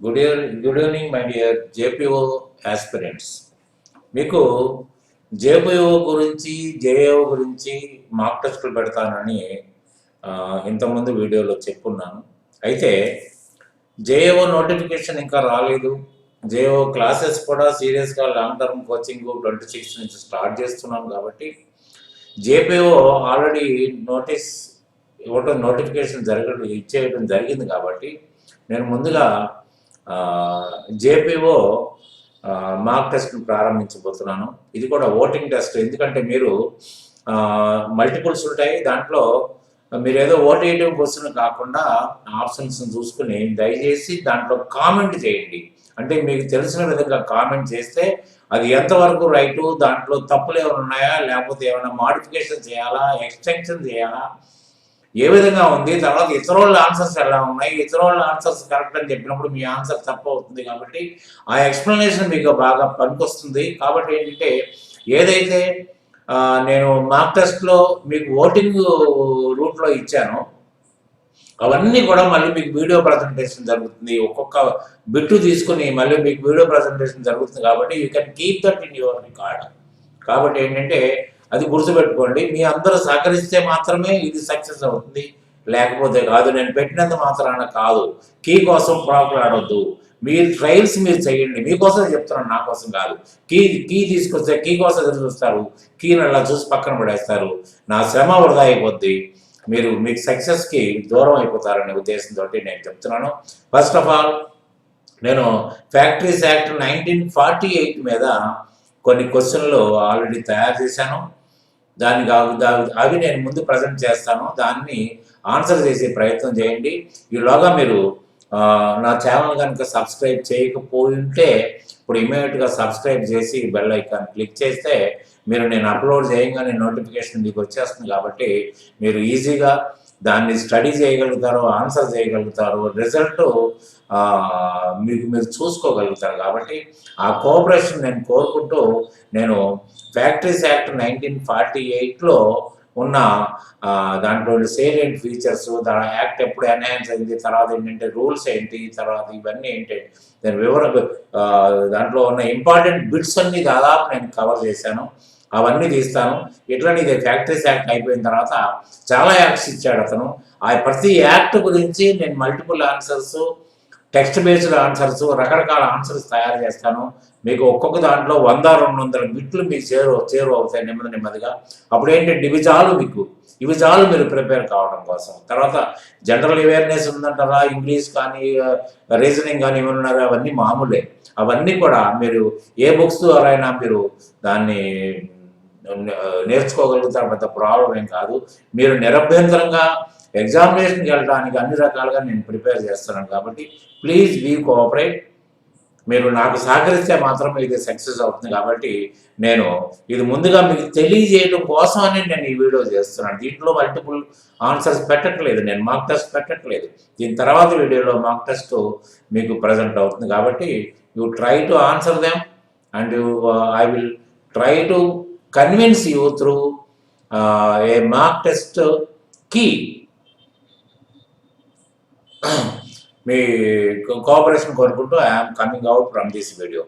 Good evening my dear JPO aspirants. మీకు JPO గురించి JAO గురించి మాక్ టెస్టులు పెడతానని ఇంతకుముందు వీడియోలో చెప్పున్నాను. అయితే జేఏఓ నోటిఫికేషన్ ఇంకా రాలేదు. జేఏఓ క్లాసెస్ కూడా సీరియస్గా లాంగ్ టర్మ్ కోచింగ్ 26 నుంచి స్టార్ట్ చేస్తున్నాం. కాబట్టి జేపీఓ ఆల్రెడీ నోటిఫికేషన్ ఇచ్చేయడం జరిగింది. కాబట్టి నేను ముందుగా జేపీఓ మాక్ టెస్ట్ను ప్రారంభించబోతున్నాను. ఇది కూడా ఓటింగ్ టెస్ట్. ఎందుకంటే మీరు మల్టిపుల్స్ ఉంటాయి. దాంట్లో మీరు ఏదో ఓట్ వేయడం కోసం కాకుండా ఆప్షన్స్ చూసుకుని దయచేసి దాంట్లో కామెంట్ చేయండి. అంటే మీకు తెలిసిన విధంగా కామెంట్ చేస్తే అది ఎంతవరకు రైటు, దాంట్లో తప్పులు ఏమైనా ఉన్నాయా, లేకపోతే ఏమైనా మాడిఫికేషన్ చేయాలా, ఎక్స్టెన్షన్ చేయాలా, ఏ విధంగా ఉంది, తర్వాత ఇతరుల ఆన్సర్స్ ఎలా ఉన్నాయి, ఇతరుల ఆన్సర్స్ కరెక్ట్ అని చెప్పినప్పుడు మీ ఆన్సర్ తప్పు అవుతుంది. కాబట్టి ఆ ఎక్స్ప్లెనేషన్ మీకు బాగా పనికొస్తుంది. కాబట్టి ఏంటంటే ఏదైతే నేను మాక్ టెస్ట్లో మీకు ఓటింగ్ రూట్లో ఇచ్చానో అవన్నీ కూడా మళ్ళీ మీకు వీడియో ప్రజెంటేషన్ జరుగుతుంది. ఒక్కొక్క బిట్టు తీసుకుని మళ్ళీ మీకు వీడియో ప్రజెంటేషన్ జరుగుతుంది. కాబట్టి you can keep that in your record. కాబట్టి ఏంటంటే అది గుర్తుపెట్టుకోండి. మీ అందరూ సహకరిస్తే మాత్రమే ఇది సక్సెస్ అవుతుంది, లేకపోతే కాదు. నేను పెట్టినంత మాత్రాన కాదు. కీ కోసం ప్రాకులాడొద్దు. మీరు ట్రయల్స్ మీరు చేయండి. మీకోసం చెప్తున్నాను, నా కోసం కాదు. కీ తీసుకొస్తే కీ కోసం ఎదురు చూస్తారు, కీని అలా చూసి పక్కన పడేస్తారు. నా శ్రమ వృధా అయిపోద్ది. మీకు సక్సెస్కి దూరం అయిపోతారనే ఉద్దేశంతో నేను చెప్తున్నాను. ఫస్ట్ ఆఫ్ ఆల్ నేను ఫ్యాక్టరీస్ యాక్ట్ 1948 మీద కొన్ని క్వశ్చన్లు ఆల్రెడీ తయారు చేశాను. అవి నేను ముందు ప్రజెంట్ చేస్తాను. దాన్ని ఆన్సర్ చేసే ప్రయత్నం చేయండి. ఈలోగా మీరు నా ఛానల్ కనుక సబ్స్క్రైబ్ చేయకపోయి ఉంటే ఇప్పుడు ఇమీడియట్గా సబ్స్క్రైబ్ చేసి బెల్ ఐకాన్ క్లిక్ చేస్తే నేను అప్లోడ్ చేయగానే నోటిఫికేషన్ మీకు వచ్చేస్తుంది. కాబట్టి మీరు ఈజీగా దాన్ని స్టడీ చేయగలుగుతారు, ఆన్సర్ చేయగలుగుతారు, రిజల్ట్ మీరు చూసుకోగలుగుతారు. కాబట్టి ఆ కోఆపరేషన్ నేను కోరుకుంటూ నేను ఫ్యాక్టరీస్ యాక్ట్ 1948లో ఉన్న దాంట్లో సేలియంట్ ఫీచర్స్, దాని యాక్ట్ ఎప్పుడు ఎన్హాన్స్ అయింది, తర్వాత ఏంటంటే రూల్స్ ఏంటి, తర్వాత ఇవన్నీ ఏంటి, నేను దాంట్లో ఉన్న ఇంపార్టెంట్ బిట్స్ అన్ని దాదాపు నేను కవర్ చేశాను. అవన్నీ తీస్తాను. ఇట్లా ఇది ఫ్యాక్టరీస్ యాక్ట్ అయిపోయిన తర్వాత చాలా యాక్ట్స్ ఇచ్చాడు అతను. ఆ ప్రతి యాక్ట్ గురించి నేను multiple answers, text based answers, రకరకాల ఆన్సర్స్ తయారు చేస్తాను. మీకు ఒక్కొక్క దాంట్లో 100-200 బిట్లు మీకు చేరువ అవుతాయి నెమ్మదిగా. అప్పుడు ఏంటంటే ఇవి చాలు మీరు ప్రిపేర్ కావడం కోసం. తర్వాత జనరల్ అవేర్నెస్ ఉందంటారా, ఇంగ్లీష్ కానీ రీజనింగ్ కానీ ఏమన్నారా, అవన్నీ మామూలే. అవన్నీ కూడా మీరు ఏ బుక్స్ ద్వారా అయినా మీరు దాన్ని నేర్చుకోగలుగుతారు. పెద్ద ప్రాబ్లం ఏం కాదు. మీరు నిరభ్యంతరంగా ఎగ్జామినేషన్కి వెళ్ళడానికి అన్ని రకాలుగా నేను ప్రిపేర్ చేస్తున్నాను. కాబట్టి ప్లీజ్ బీ కోఆపరేట్. మీరు నాకు సహకరిస్తే మాత్రమే ఇది సక్సెస్ అవుతుంది. కాబట్టి నేను ఇది ముందుగా మీకు తెలియజేయడం కోసమని నేను ఈ వీడియో చేస్తున్నాను. దీంట్లో మల్టిపుల్ ఆన్సర్స్ పెట్టట్లేదు, నేను మాక్ టెస్ట్ పెట్టట్లేదు. దీని తర్వాత వీడియోలో మాక్ టెస్ట్ మీకు ప్రజెంట్ అవుతుంది. కాబట్టి you try to answer them and I will try to convince you through a mock test కీ. మీ కోఆపరేషన్ కోరుకుంటూ I'm coming out from this video.